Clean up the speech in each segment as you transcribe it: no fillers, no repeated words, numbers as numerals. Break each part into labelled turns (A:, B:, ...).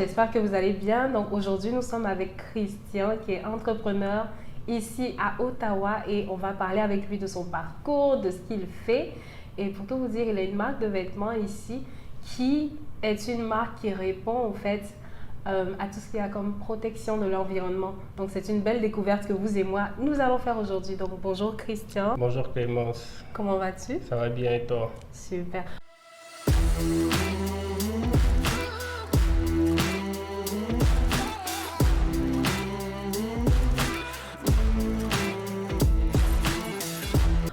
A: J'espère que vous allez bien. Donc aujourd'hui, nous sommes avec Christian qui est entrepreneur ici à Ottawa et on va parler avec lui de son parcours, de ce qu'il fait. Et pour tout vous dire, il a une marque de vêtements ici qui est une marque qui répond au fait à tout ce qu'il y a comme protection de l'environnement. Donc c'est une belle découverte que vous et moi, nous allons faire aujourd'hui. Donc bonjour Christian.
B: Bonjour Clémence,
A: Comment vas-tu?
B: ça va bien et toi?
A: Super.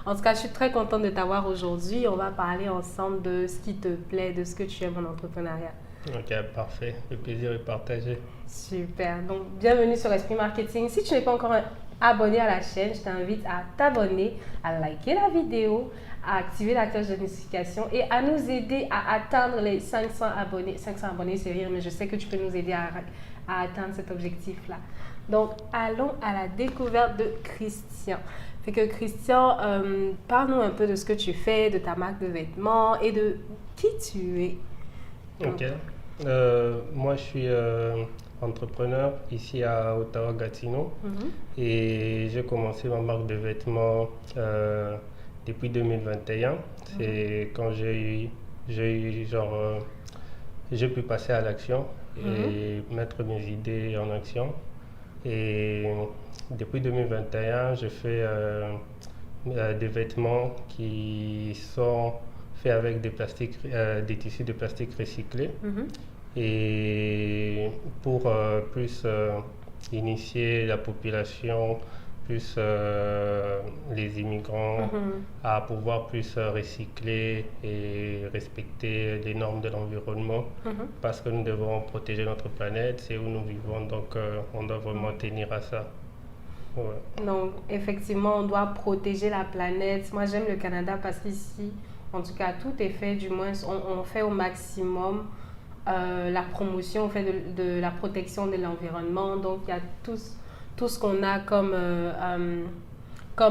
A: En tout cas, je suis très contente de t'avoir aujourd'hui. On va parler ensemble de ce qui te plaît, de ce que tu aimes en entrepreneuriat.
B: Ok, parfait, le plaisir est partagé.
A: Super. Donc, bienvenue sur Esprit Marketing. Si tu n'es pas encore abonné à la chaîne, je t'invite à t'abonner, à liker la vidéo, à activer la cloche de notification et à nous aider à atteindre les 500 abonnés. 500 abonnés, c'est rire, mais je sais que tu peux nous aider à atteindre cet objectif-là. Donc, allons à la découverte de Christian. Fait que Christian, parle-nous un peu de ce que tu fais, de ta marque de vêtements et de qui tu es.
B: Ok, moi je suis entrepreneur ici à Ottawa-Gatineau et j'ai commencé ma marque de vêtements depuis 2021. C'est quand j'ai pu passer à l'action et mettre mes idées en action. Et depuis 2021, je fais des vêtements qui sont faits avec des tissus de plastique recyclés. Et pour plus initier la population, plus les immigrants à pouvoir plus recycler et respecter les normes de l'environnement parce que nous devons protéger notre planète, c'est où nous vivons, donc on doit vraiment tenir à ça. Ouais.
A: Donc, effectivement, on doit protéger la planète. Moi, j'aime le Canada parce qu'ici, en tout cas, tout est fait, du moins, on fait au maximum la promotion, on fait de la protection de l'environnement. Donc, il y a tout ce qu'on a comme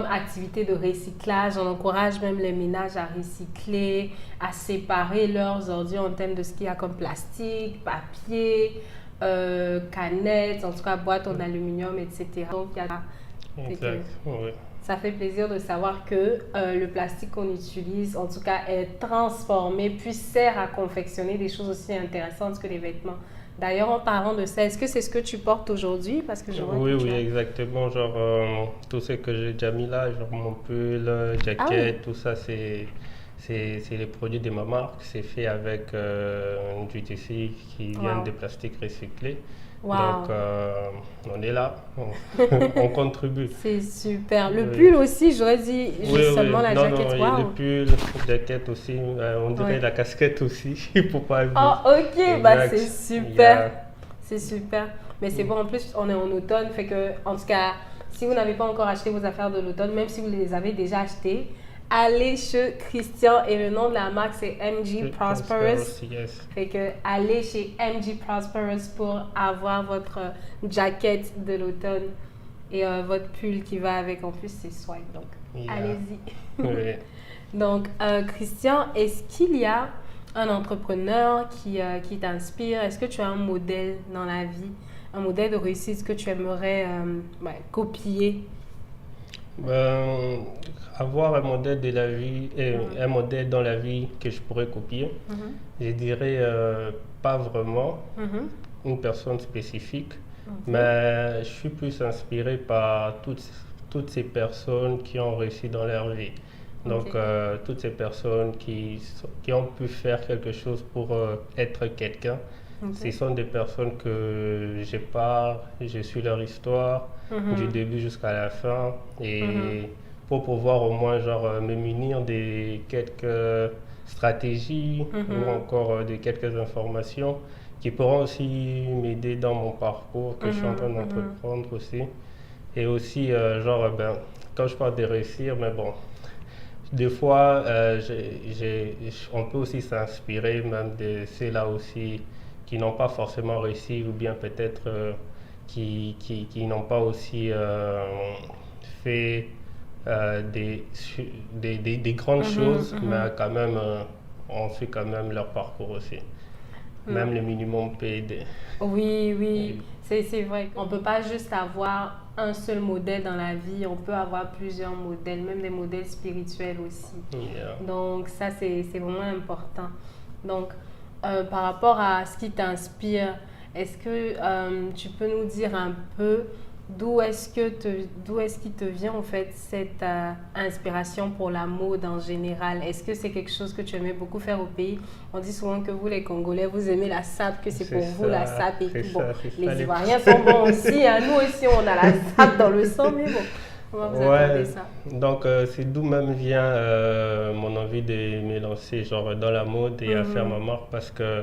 A: activité de recyclage. On encourage même les ménages à recycler, à séparer leurs ordures en termes de ce qu'il y a comme plastique, papier, canettes, en tout cas boîtes en aluminium, etc. Donc, il y a
B: Exact, oui.
A: ça fait plaisir de savoir que le plastique qu'on utilise, en tout cas, est transformé, puis sert à confectionner des choses aussi intéressantes que les vêtements. D'ailleurs, en parlant de ça, est-ce que c'est ce que tu portes aujourd'hui? Parce que je vois
B: Oui,
A: que tu
B: oui,
A: as...
B: exactement. Genre, tout ce que j'ai déjà mis là, genre mon pull, jacket, tout ça, c'est les produits de ma marque. C'est fait avec du tissu qui vient de plastique recyclé.
A: Wow.
B: Donc, on est là, on contribue.
A: C'est super. Le pull aussi, j'aurais dit seulement la jaquette.
B: Non, le pull, la jaquette aussi, on dirait la casquette aussi, il ne faut pas oublier.
A: Oh, ok, bah, c'est super. C'est super. Mais c'est bon, en plus, on est en automne, fait que, en tout cas, si vous n'avez pas encore acheté vos affaires de l'automne, même si vous les avez déjà achetées, allez chez Christian et le nom de la marque c'est MG Prosperous.
B: Yes.
A: Fait que allez chez MG Prosperous pour avoir votre jaquette de l'automne et votre pull qui va avec. En plus, c'est swag, donc allez-y.
B: Oui.
A: Donc, Christian, est-ce qu'il y a un entrepreneur qui t'inspire? Est-ce que tu as un modèle dans la vie, un modèle de réussite que tu aimerais copier?
B: Avoir un modèle de la vie, un modèle dans la vie que je pourrais copier, je dirais pas vraiment une personne spécifique, mais je suis plus inspiré par toutes ces personnes qui ont réussi dans leur vie. Donc, toutes ces personnes qui ont pu faire quelque chose pour être quelqu'un. Ce sont des personnes que je suis leur histoire du début jusqu'à la fin et pour pouvoir au moins genre me munir de quelques stratégies ou encore de quelques informations qui pourront aussi m'aider dans mon parcours que je suis en train d'entreprendre aussi. Et aussi, quand je parle de réussir, mais bon, des fois, on peut aussi s'inspirer même de ceux-là aussi qui n'ont pas forcément réussi ou bien peut-être qui n'ont pas aussi fait des grandes choses, mais quand même, on fait quand même leur parcours aussi. Même le minimum peut aider.
A: Oui. C'est vrai. On ne peut pas juste avoir un seul modèle dans la vie. On peut avoir plusieurs modèles, même des modèles spirituels aussi. Donc, ça, c'est vraiment important. Donc, par rapport à ce qui t'inspire, est-ce que tu peux nous dire un peu d'où est-ce qu'il te vient en fait cette inspiration pour la mode en général? Est-ce que c'est quelque chose que tu aimais beaucoup faire au pays? On dit souvent que vous les Congolais, vous aimez la sape, que c'est pour vous la sape et tout. Bon, les Ivoiriens sont bons aussi, hein. Nous aussi on a la sape dans le sang, mais bon, on va vous accorder ça.
B: Donc c'est d'où même vient mon envie de me lancer genre dans la mode et à faire ma marque, parce que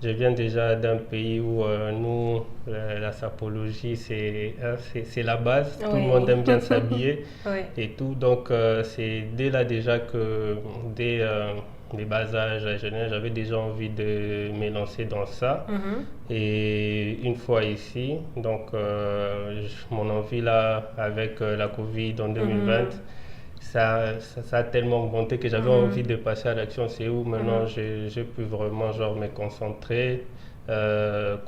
B: je viens déjà d'un pays où nous, la sapologie, c'est la base. Tout le monde aime bien s'habiller et tout. Donc, c'est dès là déjà que, dès les bas âges, la jeunesse, j'avais déjà envie de me lancer dans ça. Et une fois ici, donc, mon envie là, avec la Covid en 2020, ça a tellement augmenté que j'avais envie de passer à l'action. C'est où maintenant j'ai pu vraiment genre me concentrer,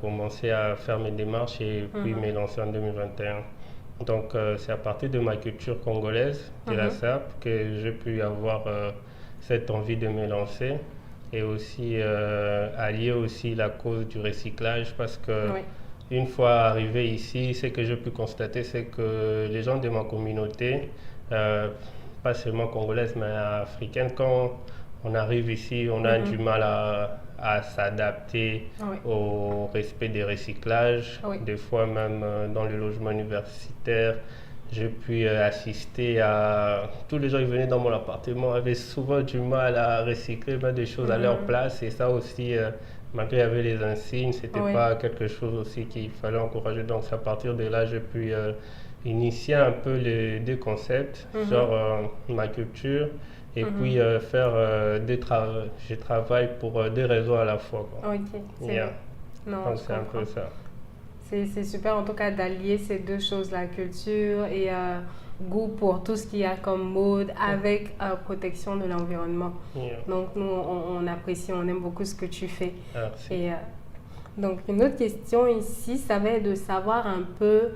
B: commencer à faire mes démarches et puis me lancer en 2021. Donc c'est à partir de ma culture congolaise, de la SAP, que j'ai pu avoir cette envie de me lancer, et aussi allier aussi la cause du recyclage, parce que une fois arrivé ici, ce que j'ai pu constater, c'est que les gens de ma communauté, pas seulement congolaise mais africaine, quand on arrive ici, on a du mal à s'adapter au respect des recyclages. Des fois même dans le logement universitaire, j'ai pu assister à... Tous les gens qui venaient dans mon appartement avaient souvent du mal à recycler, mettre des choses à leur place, et ça aussi, malgré qu'il y avait les insignes, c'était pas quelque chose aussi qu'il fallait encourager. Donc c'est à partir de là, j'ai pu initier un peu les deux concepts, genre ma culture, et puis faire je travaille pour deux réseaux à la fois, quoi. Donc c'est un peu ça.
A: C'est super en tout cas d'allier ces deux choses, la culture et goût pour tout ce qu'il y a comme mode avec protection de l'environnement. Donc nous on apprécie, on aime beaucoup ce que tu fais.
B: Merci.
A: Et donc une autre question ici, ça va être de savoir un peu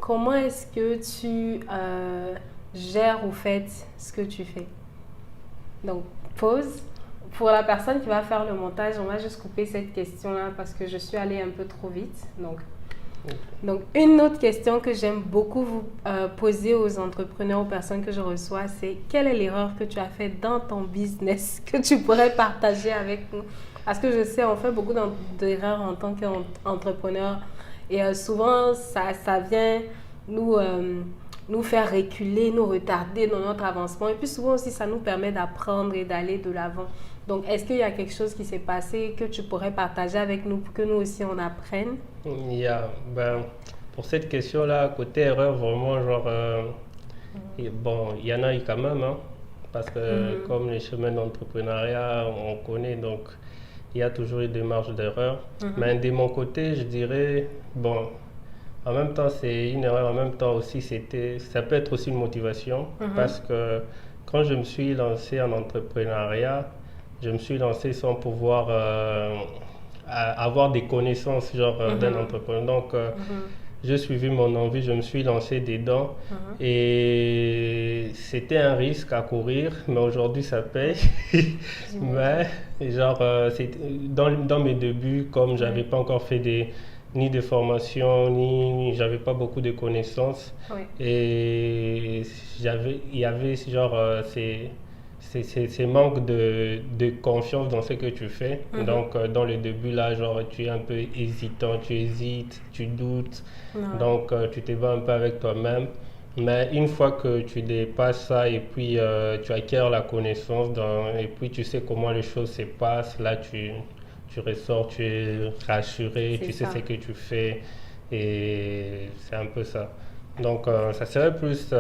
A: comment est-ce que tu gères au fait ce que tu fais. Donc pause. Pour la personne qui va faire le montage, on va juste couper cette question-là parce que je suis allée un peu trop vite. Donc une autre question que j'aime beaucoup vous poser aux entrepreneurs, aux personnes que je reçois, c'est quelle est l'erreur que tu as faite dans ton business que tu pourrais partager avec nous? Parce que je sais, on fait beaucoup d'erreurs en tant qu'entrepreneur et souvent ça vient nous faire reculer, nous retarder dans notre avancement. Et puis souvent aussi, ça nous permet d'apprendre et d'aller de l'avant. Donc, est-ce qu'il y a quelque chose qui s'est passé que tu pourrais partager avec nous pour que nous aussi on apprenne?
B: Pour cette question-là, côté erreur, vraiment, genre, bon, il y en a eu quand même, hein, parce que comme les chemins d'entrepreneuriat, on connaît, donc il y a toujours eu des marges d'erreur. Mais de mon côté, je dirais, bon, en même temps, c'est une erreur, en même temps aussi, ça peut être aussi une motivation, parce que quand je me suis lancé en entrepreneuriat, je me suis lancé sans pouvoir avoir des connaissances genre d'un entrepreneur. Donc, j'ai suivi mon envie, je me suis lancé dedans et c'était un risque à courir, mais aujourd'hui ça paye. Mais genre, dans mes débuts, comme j'avais pas encore fait ni de formation, ni j'avais pas beaucoup de connaissances, et il y avait genre ces manques de confiance dans ce que tu fais. Donc dans le début là, genre tu es un peu hésitant, tu hésites, tu doutes, donc tu te bats un peu avec toi-même. Mais une fois que tu dépasses ça et puis tu acquiers la connaissance et puis tu sais comment les choses se passent, là tu ressors, tu es rassuré, tu sais ce que tu fais, et c'est un peu ça. Donc ça serait plus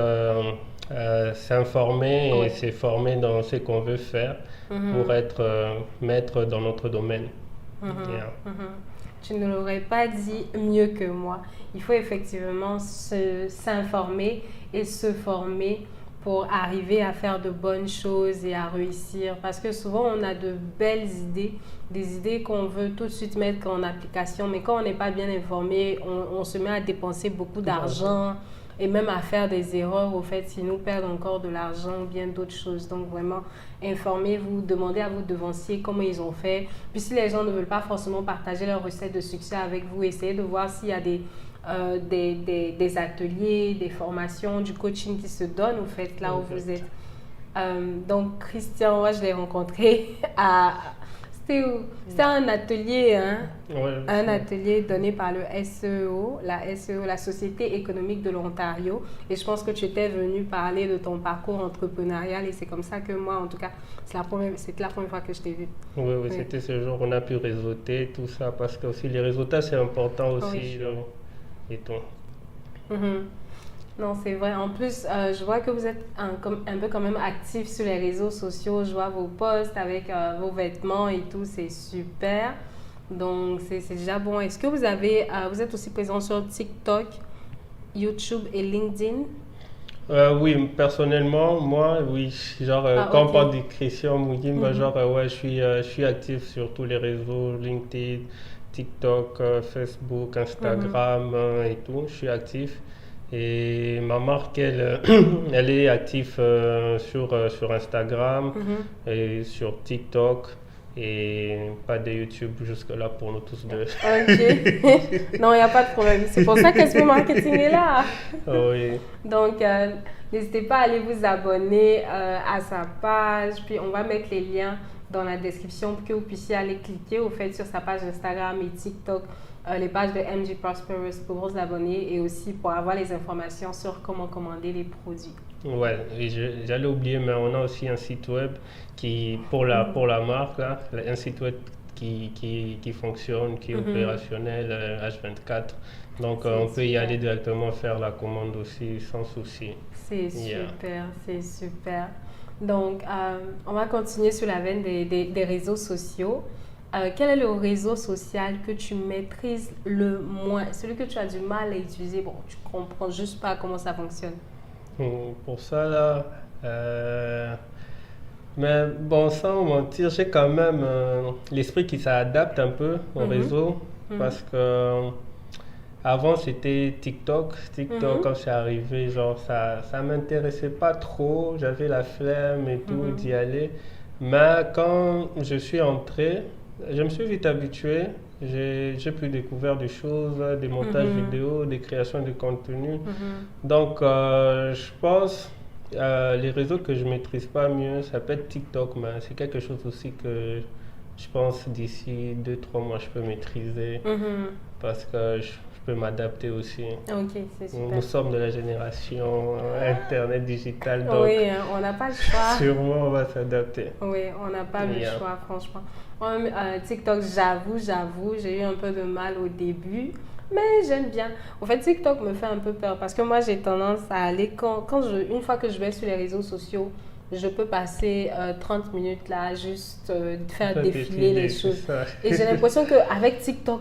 B: s'informer et se former dans ce qu'on veut faire pour être maître dans notre domaine.
A: Tu ne l'aurais pas dit mieux que moi. Il faut effectivement s'informer et se former pour arriver à faire de bonnes choses et à réussir. Parce que souvent, on a de belles idées, des idées qu'on veut tout de suite mettre en application, mais quand on n'est pas bien informé, on se met à dépenser beaucoup d'argent et même à faire des erreurs, au fait, qui nous perdent encore de l'argent ou bien d'autres choses. Donc, vraiment, informez-vous, demandez à vos devanciers comment ils ont fait. Puis, si les gens ne veulent pas forcément partager leur recette de succès avec vous, essayez de voir s'il y a des ateliers, des formations, du coaching qui se donne, au fait, là où vous êtes. Donc, Christian, moi, je l'ai rencontré à... C'était où? C'était un atelier, hein?
B: Ouais,
A: Un atelier donné par le SEO, la Société économique de l'Ontario. Et je pense que tu étais venu parler de ton parcours entrepreneurial et c'est comme ça que moi, en tout cas, c'était la première fois que je t'ai vu.
B: Oui, c'était ce jour où on a pu réseauter, tout ça, parce que aussi les réseautats, c'est important aussi. Et tout.
A: Non, c'est vrai. En plus, je vois que vous êtes un peu quand même actif sur les réseaux sociaux. Je vois vos posts avec vos vêtements et tout. C'est super. Donc, c'est déjà bon. Est-ce que vous êtes aussi présent sur TikTok, YouTube et LinkedIn?
B: Oui, personnellement, moi, oui. Genre, quand on parle de Christian Mougin, genre, ouais, je suis actif sur tous les réseaux, LinkedIn, TikTok, Facebook, Instagram et tout. Je suis actif. Et ma marque, elle est active sur Instagram et sur TikTok et pas de YouTube jusque-là pour nous tous deux.
A: Ok. Non, il n'y a pas de problème. C'est pour ça qu'Esprit Marketing est là.
B: Oui.
A: Donc, n'hésitez pas à aller vous abonner à sa page. Puis, on va mettre les liens dans la description pour que vous puissiez aller cliquer au fait sur sa page Instagram et TikTok. Les pages de MJ Prosperous pour vous abonner et aussi pour avoir les informations sur comment commander les produits.
B: Ouais, j'allais oublier, mais on a aussi un site web qui, pour la marque, là, un site web qui fonctionne, qui est opérationnel H24. Donc, on peut y aller directement faire la commande aussi sans souci.
A: C'est super, c'est super. Donc, on va continuer sur la veine des réseaux sociaux. Quel est le réseau social que tu maîtrises le moins? Celui que tu as du mal à utiliser, bon, tu ne comprends juste pas comment ça fonctionne.
B: Pour ça, là, mais bon, sans mentir, j'ai quand même l'esprit qui s'adapte un peu au réseau parce que avant c'était TikTok. Quand c'est arrivé, genre ça m'intéressait pas trop, j'avais la flemme et tout d'y aller. Mais quand je suis entré, je me suis vite habitué. J'ai pu découvrir des choses, des montages vidéo, des créations de contenu. Donc, je pense les réseaux que je maîtrise pas mieux, ça peut être TikTok, mais c'est quelque chose aussi que je pense d'ici 2-3 mois je peux maîtriser parce que je peux m'adapter aussi.
A: Ok, c'est super.
B: Nous sommes de la génération Internet digital, donc
A: oui, on n'a pas le choix.
B: Sûrement on va s'adapter.
A: Oui, on n'a pas le choix, franchement. TikTok, j'avoue, j'ai eu un peu de mal au début, mais j'aime bien. En fait, TikTok me fait un peu peur parce que moi, j'ai tendance à aller, une fois que je vais sur les réseaux sociaux, je peux passer 30 minutes là, juste faire défiler les choses. Et j'ai l'impression qu'avec TikTok,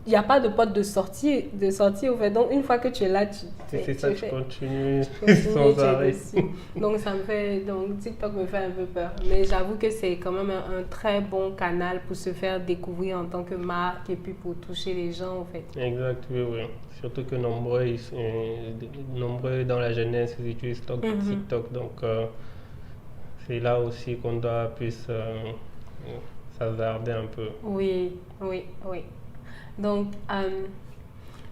A: il n'y a pas de porte de sortie au fait. Donc, une fois que tu es là, tu
B: continues sans arrêt.
A: Donc, TikTok me fait un peu peur. Mais j'avoue que c'est quand même un très bon canal pour se faire découvrir en tant que marque et puis pour toucher les gens, en fait.
B: Exact, oui. Surtout que nombreux dans la jeunesse, ils utilisent TikTok. Donc, c'est là aussi qu'on doit plus s'hasarder un peu.
A: Oui. Donc,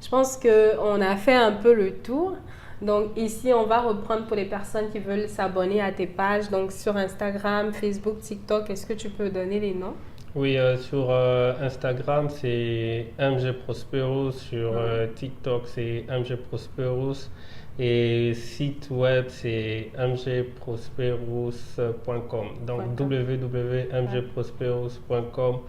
A: je pense qu'on a fait un peu le tour. Donc, ici, on va reprendre pour les personnes qui veulent s'abonner à tes pages. Donc, sur Instagram, Facebook, TikTok, est-ce que tu peux donner les noms?
B: Oui, sur Instagram, c'est MG Prosperous. Sur TikTok, c'est MG Prosperous. Et site web, c'est mgprosperous.com. Donc, www.mgprosperous.com.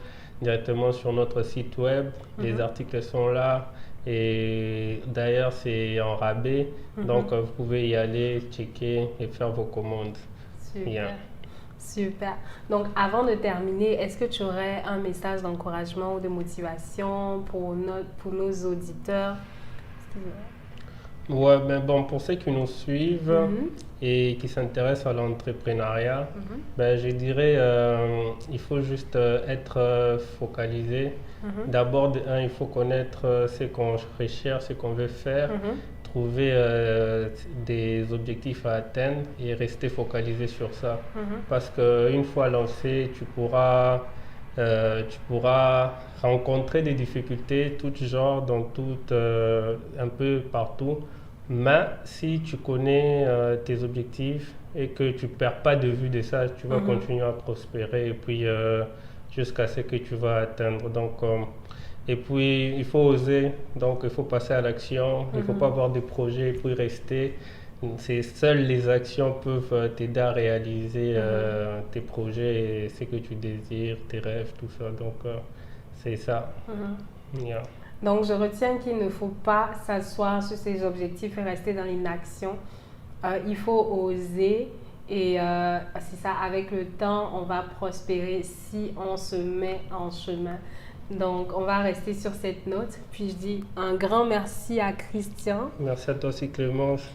B: Directement sur notre site web. Les articles sont là et d'ailleurs c'est en rabais, donc vous pouvez y aller, checker et faire vos commandes.
A: Super. Donc avant de terminer, est-ce que tu aurais un message d'encouragement ou de motivation pour nos auditeurs?
B: Ouais, mais bon, pour ceux qui nous suivent et qui s'intéressent à l'entrepreneuriat, ben, je dirais il faut juste être focalisé. D'abord, il faut connaître ce qu'on recherche, ce qu'on veut faire, trouver des objectifs à atteindre et rester focalisé sur ça. Parce qu'une fois lancé, tu pourras rencontrer des difficultés, tout genre, dans un peu partout. Mais si tu connais tes objectifs et que tu ne perds pas de vue de ça, tu vas continuer à prospérer et puis jusqu'à ce que tu vas atteindre. Donc, et puis, il faut oser, donc il faut passer à l'action. Il ne faut pas avoir des projets et puis rester. Seules les actions peuvent t'aider à réaliser tes projets et ce que tu désires, tes rêves, tout ça. Donc, c'est ça. Yeah.
A: Donc, je retiens qu'il ne faut pas s'asseoir sur ses objectifs et rester dans l'inaction. Il faut oser et c'est ça, avec le temps, on va prospérer si on se met en chemin. Donc, on va rester sur cette note. Puis, je dis un grand merci à Christian.
B: Merci à toi aussi, Clémence.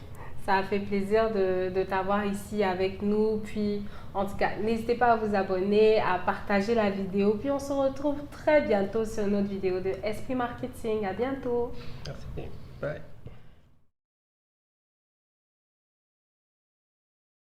A: Ça a fait plaisir de t'avoir ici avec nous. Puis, en tout cas, n'hésitez pas à vous abonner, à partager la vidéo. Puis, on se retrouve très bientôt sur une autre vidéo de Esprit Marketing. À bientôt.
B: Merci. Bye.